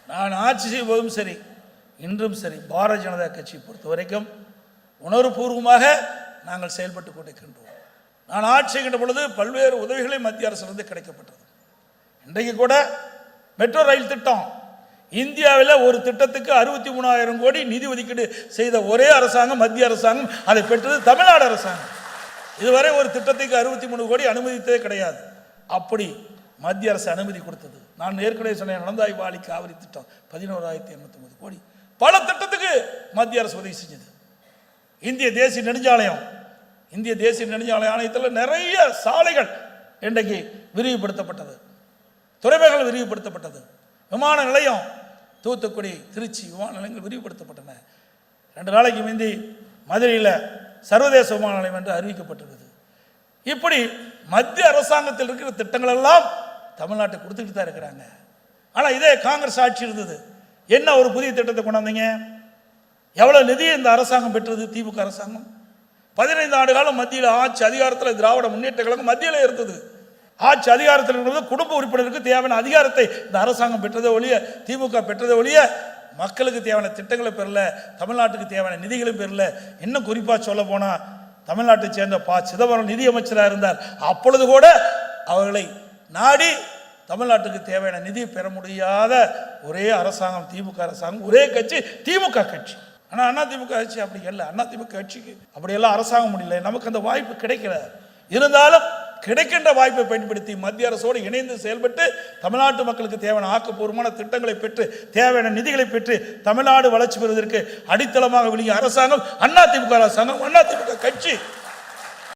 நான் ஆட்சி செய்வதும் சரி, இன்றும் சரி, பாரதிய ஜனதா கட்சியை பொறுத்த வரைக்கும் உணர்வுபூர்வமாக நாங்கள் செயல்பட்டு கொண்டிருக்கின்றோம். நான் ஆட்சி செய்கின்ற பொழுது பல்வேறு உதவிகளை மத்திய அரசிலிருந்து கிடைக்கப்பட்டது. இன்றைக்கு கூட மெட்ரோ ரயில் திட்டம் இந்தியாவில் ஒரு திட்டத்துக்கு 63,000 கோடி நிதி ஒதுக்கீடு செய்த ஒரே அரசாங்கம் மத்திய அரசாங்கம். அதை பெற்றது தமிழ்நாடு அரசாங்கம். இதுவரை ஒரு திட்டத்துக்கு 63 கோடி அனுமதித்ததே கிடையாது. அப்படி மத்திய அரசு அனுமதி கொடுத்தது. நான் ஏற்கனவே சொன்னேன், நடந்தாய் வாலி காவிரி திட்டம் 11,809 கோடி. பல திட்டத்துக்கு மத்திய அரசு உதவி செஞ்சது. இந்திய தேசிய நெடுஞ்சாலை ஆணையத்தில் நிறைய சாலைகள் இன்றைக்கு விரிவுபடுத்தப்பட்டது, துறைமுகங்கள் விரிவுபடுத்தப்பட்டது, விமான நிலையம் தூத்துக்குடி திருச்சி விமான நிலையங்கள் விரிவுபடுத்தப்பட்டன. 2 நாளைக்கு முந்தி மதுரையில் சர்வதேச விமான நிலையம் என்று அறிவிக்கப்பட்டிருக்குது. இப்படி மத்திய அரசாங்கத்தில் இருக்கிற திட்டங்கள் எல்லாம் தமிழ்நாட்டுக்கு கொடுத்துக்கிட்டு தான் இருக்கிறாங்க. ஆனால் இதே காங்கிரஸ் ஆட்சி இருந்தது, என்ன ஒரு புதிய திட்டத்தை கொண்டாந்தீங்க? எவ்வளோ நிதியை இந்த அரசாங்கம் பெற்றது? திமுக அரசாங்கம் 15 ஆண்டு காலம் மத்தியில் ஆட்சி அதிகாரத்தில் திராவிட முன்னேற்ற கழகம் மத்தியில் இருந்தது. ஆட்சி அதிகாரத்தில் இருக்கிறது குடும்ப உறுப்பினருக்கு தேவையான அதிகாரத்தை இந்த அரசாங்கம் பெற்றதை ஒழிய, திமுக பெற்றதை ஒழிய மக்களுக்கு தேவையான திட்டங்களை பெறல, தமிழ்நாட்டுக்கு தேவையான நிதிகளும் பெறல. இன்னும் குறிப்பாக சொல்ல போனால் தமிழ்நாட்டை சேர்ந்த சிதம்பரம் நிதியமைச்சராக இருந்தார். அப்பொழுது கூட அவர்களை நாடி தமிழ்நாட்டுக்கு தேவையான நிதியை பெற முடியாத ஒரே அரசாங்கம் திமுக அரசாங்கம், ஒரே கட்சி திமுக கட்சி. ஆனால் அண்ணா திமுக கட்சி அப்படி இல்லை. அண்ணா திமுக கட்சிக்கு அப்படியெல்லாம் அரசாங்கம் முடியல, நமக்கு அந்த வாய்ப்பு கிடைக்கல. இருந்தாலும் கிடைக்கின்ற வாய்ப்பை பயன்படுத்தி மத்திய அரசோடு இணைந்து செயல்பட்டு தமிழ்நாட்டு மக்களுக்கு தேவையான ஆக்கப்பூர்வமான திட்டங்களை பெற்று தேவையான நிதிகளை பெற்று தமிழ்நாடு வளர்ச்சி பெறுவதற்கு அடித்தளமாக விளங்கிய அரசாங்கம் அண்ணா திமுக அரசாங்கம், அண்ணா திமுக கட்சி.